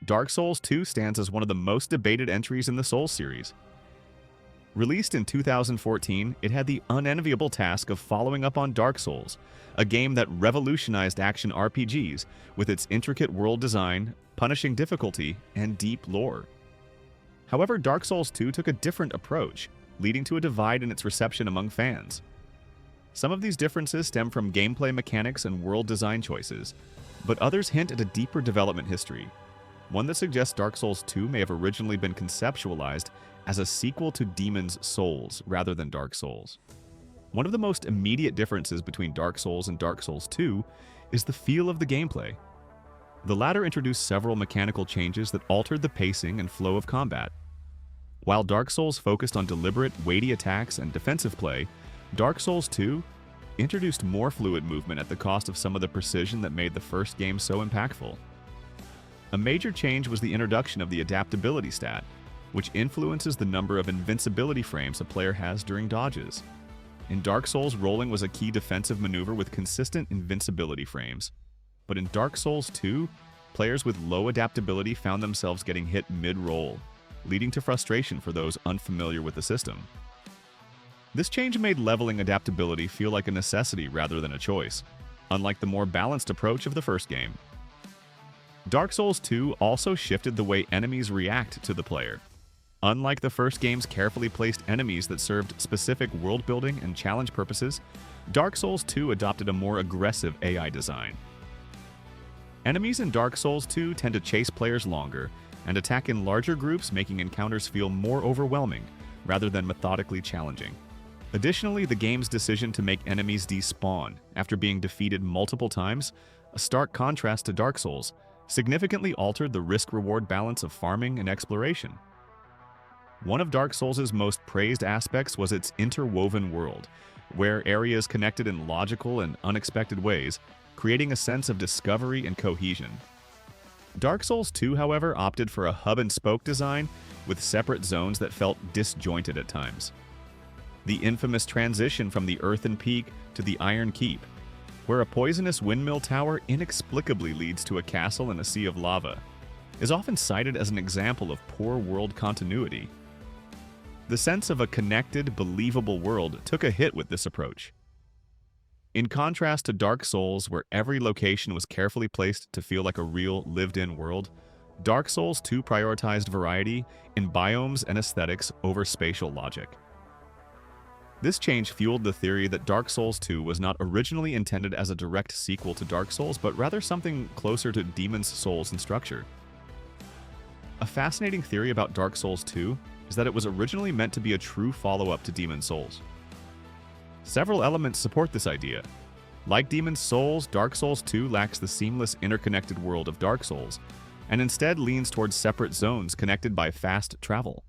Dark Souls 2 stands as one of the most debated entries in the Souls series. Released in 2014, it had the unenviable task of following up on Dark Souls, a game that revolutionized action RPGs with its intricate world design, punishing difficulty, and deep lore. However, Dark Souls 2 took a different approach, leading to a divide in its reception among fans. Some of these differences stem from gameplay mechanics and world design choices, but others hint at a deeper development history, one that suggests Dark Souls 2 may have originally been conceptualized as a sequel to Demon's Souls rather than Dark Souls. One of the most immediate differences between Dark Souls and Dark Souls 2 is the feel of the gameplay. The latter introduced several mechanical changes that altered the pacing and flow of combat. While Dark Souls focused on deliberate, weighty attacks and defensive play, Dark Souls 2 introduced more fluid movement at the cost of some of the precision that made the first game so impactful. A major change was the introduction of the adaptability stat, which influences the number of invincibility frames a player has during dodges. In Dark Souls, rolling was a key defensive maneuver with consistent invincibility frames. But in Dark Souls 2, players with low adaptability found themselves getting hit mid-roll, leading to frustration for those unfamiliar with the system. This change made leveling adaptability feel like a necessity rather than a choice, unlike the more balanced approach of the first game. Dark Souls 2 also shifted the way enemies react to the player. Unlike the first game's carefully placed enemies that served specific world-building and challenge purposes, Dark Souls 2 adopted a more aggressive AI design. Enemies in Dark Souls 2 tend to chase players longer and attack in larger groups, making encounters feel more overwhelming rather than methodically challenging. Additionally, the game's decision to make enemies despawn after being defeated multiple times, a stark contrast to Dark Souls, significantly altered the risk-reward balance of farming and exploration. One of Dark Souls' most praised aspects was its interwoven world, where areas connected in logical and unexpected ways, creating a sense of discovery and cohesion. Dark Souls 2, however, opted for a hub-and-spoke design with separate zones that felt disjointed at times. The infamous transition from the Earthen Peak to the Iron Keep, where a poisonous windmill tower inexplicably leads to a castle in a sea of lava, is often cited as an example of poor world continuity. The sense of a connected, believable world took a hit with this approach. In contrast to Dark Souls, where every location was carefully placed to feel like a real, lived-in world, Dark Souls 2 prioritized variety in biomes and aesthetics over spatial logic. This change fueled the theory that Dark Souls 2 was not originally intended as a direct sequel to Dark Souls, but rather something closer to Demon's Souls in structure. A fascinating theory about Dark Souls 2 is that it was originally meant to be a true follow-up to Demon's Souls. Several elements support this idea. Like Demon's Souls, Dark Souls 2 lacks the seamless, interconnected world of Dark Souls, and instead leans towards separate zones connected by fast travel.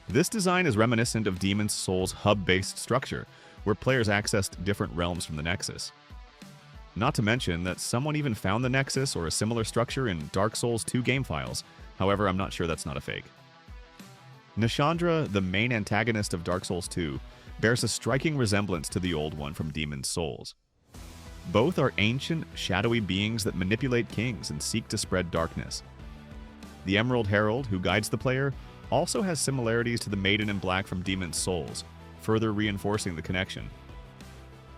This design is reminiscent of Demon's Souls' hub-based structure, where players accessed different realms from the Nexus. Not to mention that someone even found the Nexus or a similar structure in Dark Souls 2 game files, however, I'm not sure that's not a fake. Nashandra, the main antagonist of Dark Souls 2, bears a striking resemblance to the old one from Demon's Souls. Both are ancient, shadowy beings that manipulate kings and seek to spread darkness. The Emerald Herald, who guides the player, also has similarities to the Maiden in Black from Demon's Souls, further reinforcing the connection.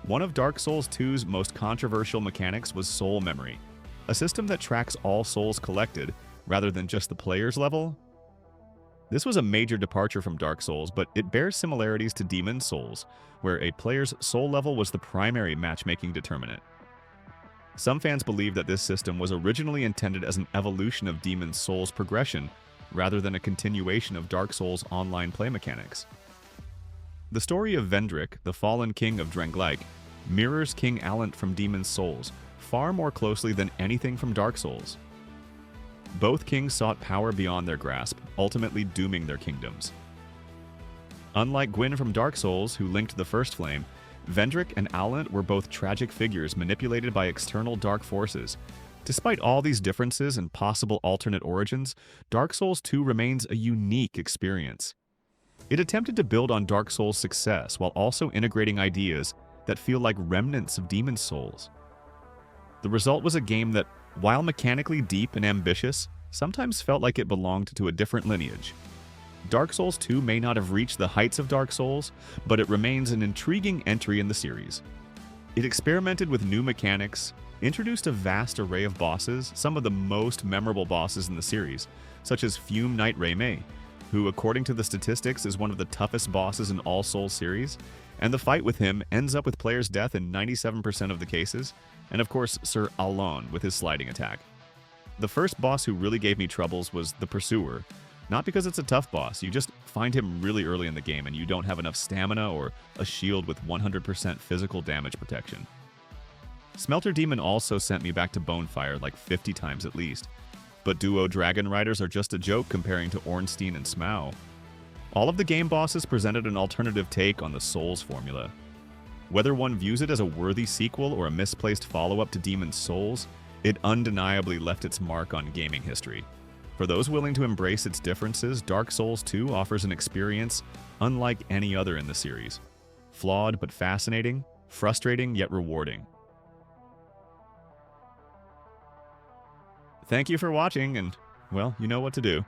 One of Dark Souls 2's most controversial mechanics was soul memory, a system that tracks all souls collected rather than just the player's level. This was a major departure from Dark Souls, but it bears similarities to Demon's Souls, where a player's soul level was the primary matchmaking determinant. Some fans believe that this system was originally intended as an evolution of Demon's Souls progression, rather than a continuation of Dark Souls' online play mechanics. The story of Vendrick, the fallen king of Drangleic, mirrors King Allant from Demon's Souls far more closely than anything from Dark Souls. Both kings sought power beyond their grasp, ultimately dooming their kingdoms. Unlike Gwyn from Dark Souls, who linked the First Flame, Vendrick and Allant were both tragic figures manipulated by external dark forces. Despite all these differences and possible alternate origins, Dark Souls 2 remains a unique experience. It attempted to build on Dark Souls' success while also integrating ideas that feel like remnants of Demon's Souls. The result was a game that, while mechanically deep and ambitious, sometimes felt like it belonged to a different lineage. Dark Souls 2 may not have reached the heights of Dark Souls, but it remains an intriguing entry in the series. It experimented with new mechanics, introduced a vast array of bosses, some of the most memorable bosses in the series, such as Fume Knight Rei-Mei, who according to the statistics is one of the toughest bosses in all Souls series, and the fight with him ends up with player's death in 97% of the cases, and of course Sir Alon with his sliding attack. The first boss who really gave me troubles was the Pursuer, not because it's a tough boss, you just find him really early in the game and you don't have enough stamina or a shield with 100% physical damage protection. Smelter Demon also sent me back to Bonefire like 50 times at least, but duo Dragon Riders are just a joke comparing to Ornstein and Smough. All of the game bosses presented an alternative take on the Souls formula. Whether one views it as a worthy sequel or a misplaced follow-up to Demon's Souls, it undeniably left its mark on gaming history. For those willing to embrace its differences, Dark Souls 2 offers an experience unlike any other in the series. Flawed but fascinating, frustrating yet rewarding. Thank you for watching, and, well, you know what to do.